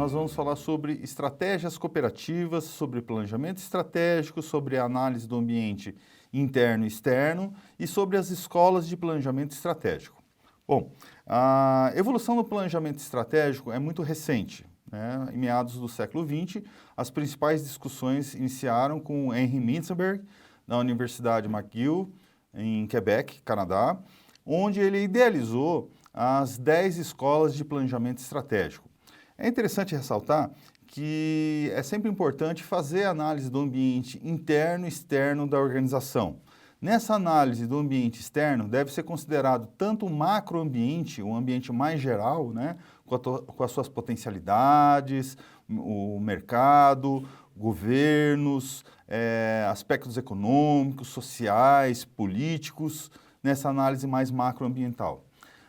nós vamos falar sobre estratégias cooperativas, sobre planejamento estratégico, sobre análise do ambiente interno e externo e sobre as escolas de planejamento estratégico. Bom, a evolução do planejamento estratégico é muito recente, né? Em meados do século XX, as principais discussões iniciaram com Henry Mintzberg, da Universidade McGill, em Quebec, Canadá, onde ele idealizou as 10 escolas de planejamento estratégico. É interessante ressaltar que é sempre importante fazer a análise do ambiente interno e externo da organização. Nessa análise do ambiente externo, deve ser considerado tanto o macroambiente, o ambiente mais geral, né, com as suas potencialidades, o mercado, governos, aspectos econômicos, sociais, políticos, nessa análise mais macroambiental.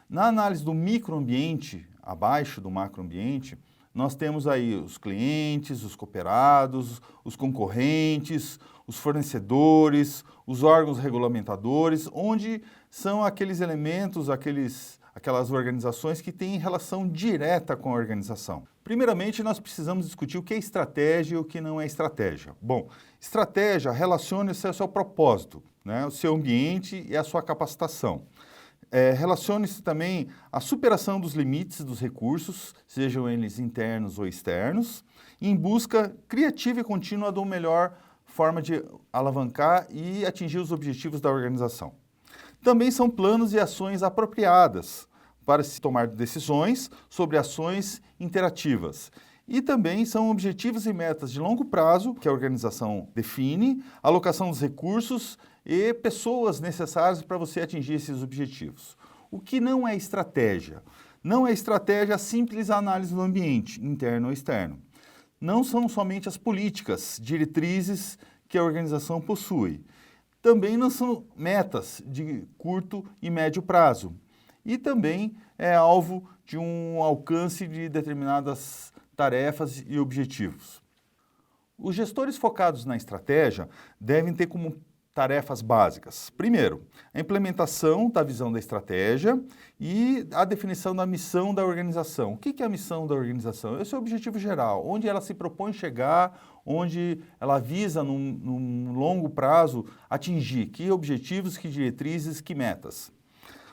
Na análise do microambiente, abaixo do macroambiente, nós temos aí os clientes, os cooperados, os concorrentes, os fornecedores, os órgãos regulamentadores, onde são aqueles elementos, aquelas organizações que têm relação direta com a organização. Primeiramente, nós precisamos discutir o que é estratégia e o que não é estratégia. Bom, estratégia relaciona-se ao seu propósito, né, o seu ambiente e a sua capacitação. Relacione-se também à superação dos limites dos recursos, sejam eles internos ou externos, em busca criativa e contínua da melhor forma de alavancar e atingir os objetivos da organização. Também são planos e ações apropriadas para se tomar decisões sobre ações interativas. E também são objetivos e metas de longo prazo que a organização define, alocação dos recursos e pessoas necessárias para você atingir esses objetivos. O que não é estratégia? Não é estratégia a simples análise do ambiente, interno ou externo. Não são somente as políticas, diretrizes que a organização possui. Também não são metas de curto e médio prazo. E também é alvo de um alcance de determinadas tarefas e objetivos. Os gestores focados na estratégia devem ter como tarefas básicas. Primeiro, a implementação da visão da estratégia e a definição da missão da organização. O que é a missão da organização? Esse é o objetivo geral, onde ela se propõe chegar, onde ela visa, num longo prazo, atingir que objetivos, que diretrizes, que metas.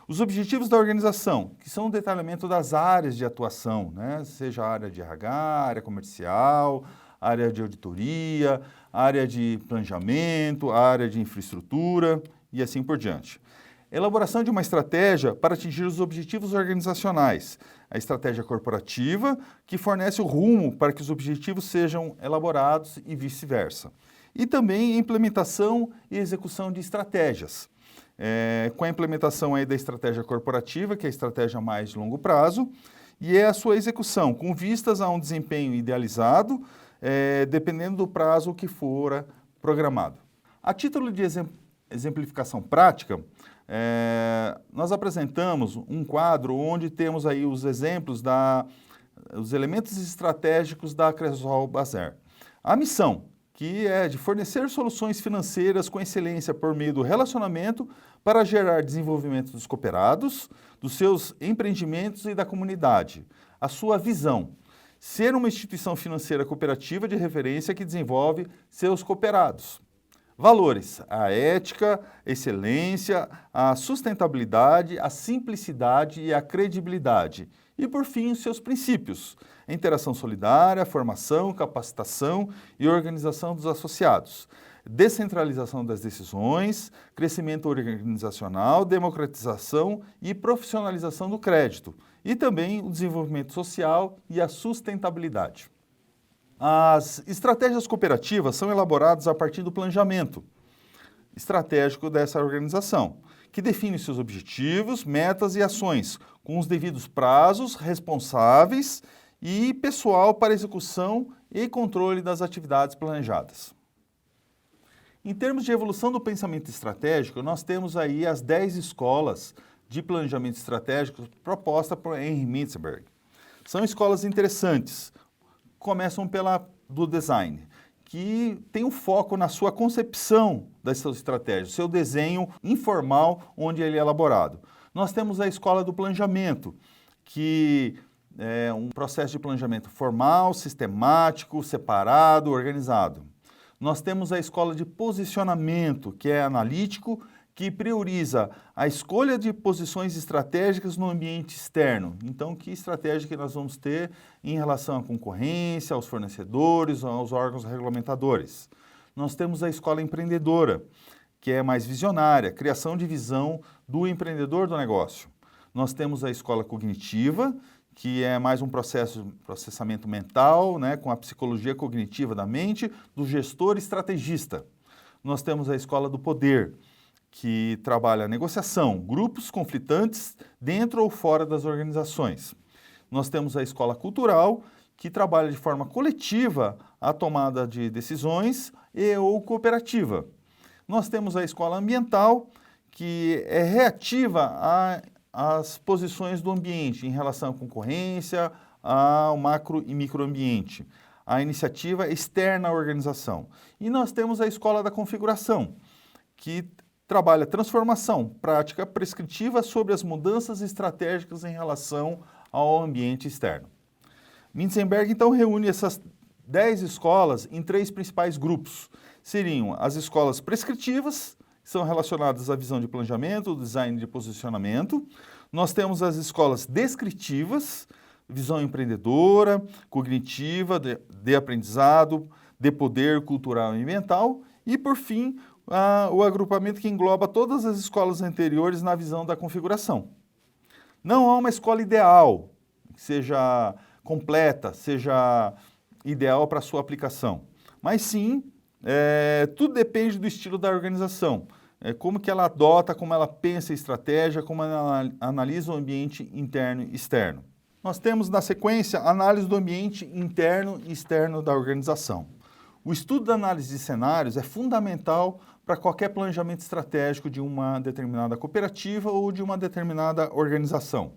Os objetivos da organização, que são o detalhamento das áreas de atuação, né? Seja a área de RH, área comercial, área de auditoria, área de planejamento, área de infraestrutura e assim por diante. Elaboração de uma estratégia para atingir os objetivos organizacionais. A estratégia corporativa, que fornece o rumo para que os objetivos sejam elaborados e vice-versa. E também a implementação e execução de estratégias. Com a implementação aí da estratégia corporativa, que é a estratégia mais de longo prazo, e a sua execução, com vistas a um desempenho idealizado, dependendo do prazo que for programado. A título de exemplificação prática, nós apresentamos um quadro onde temos aí os exemplos os elementos estratégicos da Cresol Baser. A missão, que é de fornecer soluções financeiras com excelência por meio do relacionamento para gerar desenvolvimento dos cooperados, dos seus empreendimentos e da comunidade. A sua visão, ser uma instituição financeira cooperativa de referência que desenvolve seus cooperados. Valores, a ética, a excelência, a sustentabilidade, a simplicidade e a credibilidade. E, por fim, os seus princípios, a interação solidária, a formação, capacitação e organização dos associados, descentralização das decisões, crescimento organizacional, democratização e profissionalização do crédito, e também o desenvolvimento social e a sustentabilidade. As estratégias cooperativas são elaboradas a partir do planejamento estratégico dessa organização, que define seus objetivos, metas e ações, com os devidos prazos, responsáveis e pessoal para execução e controle das atividades planejadas. Em termos de evolução do pensamento estratégico, nós temos aí as 10 escolas de planejamento estratégico propostas por Henry Mintzberg. São escolas interessantes. Começam do design, que tem um foco na sua concepção das suas estratégias, seu desenho informal onde ele é elaborado. Nós temos a escola do planejamento, que um processo de planejamento formal, sistemático, separado, organizado. Nós temos a escola de posicionamento, que é analítico, que prioriza a escolha de posições estratégicas no ambiente externo. Então, que estratégia que nós vamos ter em relação à concorrência, aos fornecedores, aos órgãos regulamentadores. Nós temos a escola empreendedora, que é mais visionária, criação de visão do empreendedor do negócio. Nós temos a escola cognitiva, que é mais um processamento mental, né, com a psicologia cognitiva da mente, do gestor estrategista. Nós temos a escola do poder, que trabalha a negociação, grupos conflitantes dentro ou fora das organizações. Nós temos a escola cultural, que trabalha de forma coletiva a tomada de decisões ou cooperativa. Nós temos a escola ambiental, que é reativa às posições do ambiente em relação à concorrência, ao macro e microambiente. A iniciativa externa à organização. E nós temos a escola da configuração, que trabalha transformação, prática prescritiva sobre as mudanças estratégicas em relação ao ambiente externo. Mintzenberg, então, reúne essas 10 escolas em 3 principais grupos. Seriam as escolas prescritivas, que são relacionadas à visão de planejamento, design de posicionamento. Nós temos as escolas descritivas, visão empreendedora, cognitiva, de aprendizado, de poder cultural e ambiental. E, por fim, o agrupamento que engloba todas as escolas anteriores na visão da configuração. Não há uma escola ideal, que seja completa, seja ideal para a sua aplicação. Mas sim, tudo depende do estilo da organização. Como que ela adota, como ela pensa a estratégia, como ela analisa o ambiente interno e externo. Nós temos, na sequência, a análise do ambiente interno e externo da organização. O estudo da análise de cenários é fundamental para qualquer planejamento estratégico de uma determinada cooperativa ou de uma determinada organização.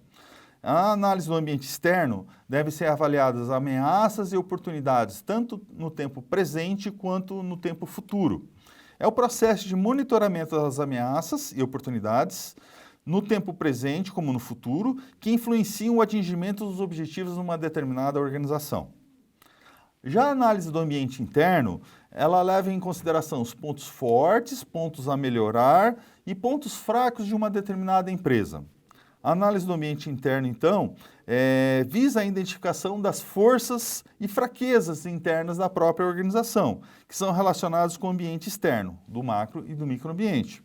A análise do ambiente externo deve ser avaliada as ameaças e oportunidades, tanto no tempo presente quanto no tempo futuro. É o processo de monitoramento das ameaças e oportunidades, no tempo presente como no futuro, que influenciam o atingimento dos objetivos de uma determinada organização. Já a análise do ambiente interno, ela leva em consideração os pontos fortes, pontos a melhorar e pontos fracos de uma determinada empresa. A análise do ambiente interno, então, visa a identificação das forças e fraquezas internas da própria organização, que são relacionadas com o ambiente externo, do macro e do microambiente.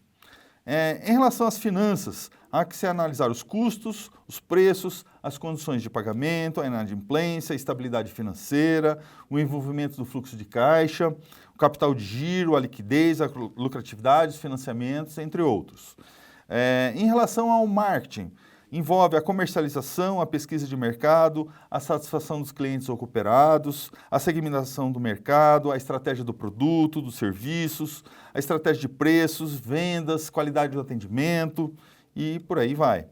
Em relação às finanças, há que se analisar os custos, os preços, as condições de pagamento, a inadimplência, a estabilidade financeira, o envolvimento do fluxo de caixa, o capital de giro, a liquidez, a lucratividade, os financiamentos, entre outros. Em relação ao marketing, envolve a comercialização, a pesquisa de mercado, a satisfação dos clientes ou cooperados, a segmentação do mercado, a estratégia do produto, dos serviços, a estratégia de preços, vendas, qualidade do atendimento e por aí vai.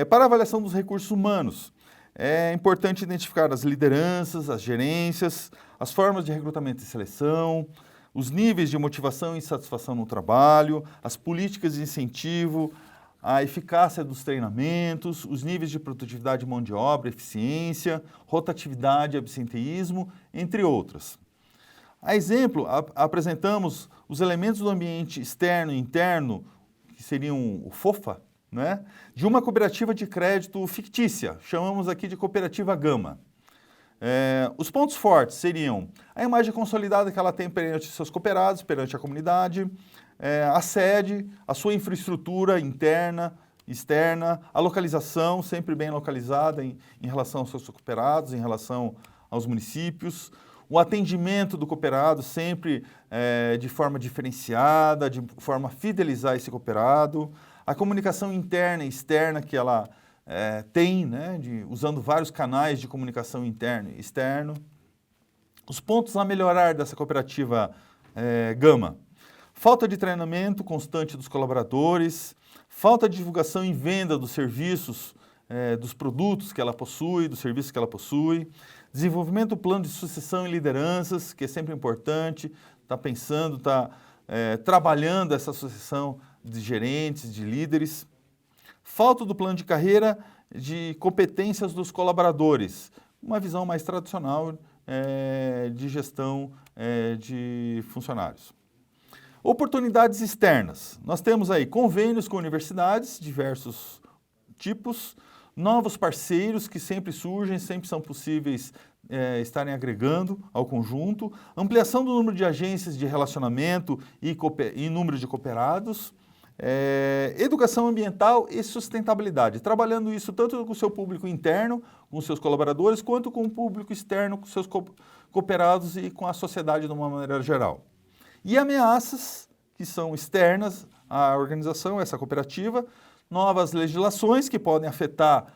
Para a avaliação dos recursos humanos, é importante identificar as lideranças, as gerências, as formas de recrutamento e seleção, os níveis de motivação e satisfação no trabalho, as políticas de incentivo, a eficácia dos treinamentos, os níveis de produtividade de mão de obra, eficiência, rotatividade, absenteísmo, entre outras. A exemplo, apresentamos os elementos do ambiente externo e interno, que seriam o FOFA, né, de uma cooperativa de crédito fictícia, chamamos aqui de Cooperativa Gama. Os pontos fortes seriam a imagem consolidada que ela tem perante seus cooperados, perante a comunidade, a sede, a sua infraestrutura interna, externa, a localização sempre bem localizada em relação aos seus cooperados, em relação aos municípios, o atendimento do cooperado sempre de forma diferenciada, de forma a fidelizar esse cooperado, a comunicação interna e externa que ela tem, né, usando vários canais de comunicação interno e externo. Os pontos a melhorar dessa cooperativa Gama: falta de treinamento constante dos colaboradores, falta de divulgação e venda dos serviços, dos produtos que ela possui, dos serviços que ela possui, desenvolvimento do plano de sucessão e lideranças, que é sempre importante, está pensando, está trabalhando essa sucessão de gerentes, de líderes. Falta do plano de carreira de competências dos colaboradores, uma visão mais tradicional de gestão de funcionários. Oportunidades externas. Nós temos aí convênios com universidades, diversos tipos, novos parceiros que sempre surgem, sempre são possíveis estarem agregando ao conjunto, ampliação do número de agências de relacionamento e número de cooperados, educação ambiental e sustentabilidade, trabalhando isso tanto com o seu público interno, com seus colaboradores, quanto com o público externo, com seus cooperados e com a sociedade de uma maneira geral. E ameaças que são externas à organização, essa cooperativa, novas legislações que podem afetar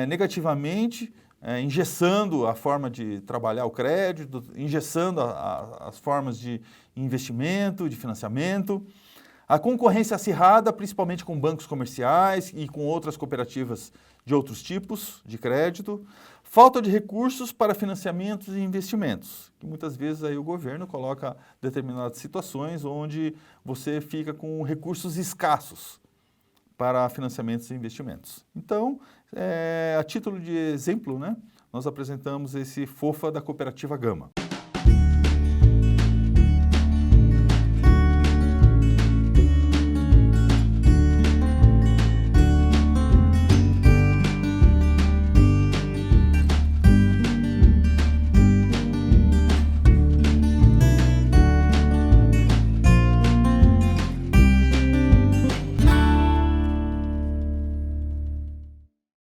negativamente, engessando a forma de trabalhar o crédito, engessando as formas de investimento, de financiamento, a concorrência acirrada, principalmente com bancos comerciais e com outras cooperativas de outros tipos de crédito, falta de recursos para financiamentos e investimentos, que muitas vezes aí o governo coloca determinadas situações onde você fica com recursos escassos para financiamentos e investimentos. Então, a título de exemplo, né, nós apresentamos esse FOFA da Cooperativa Gama.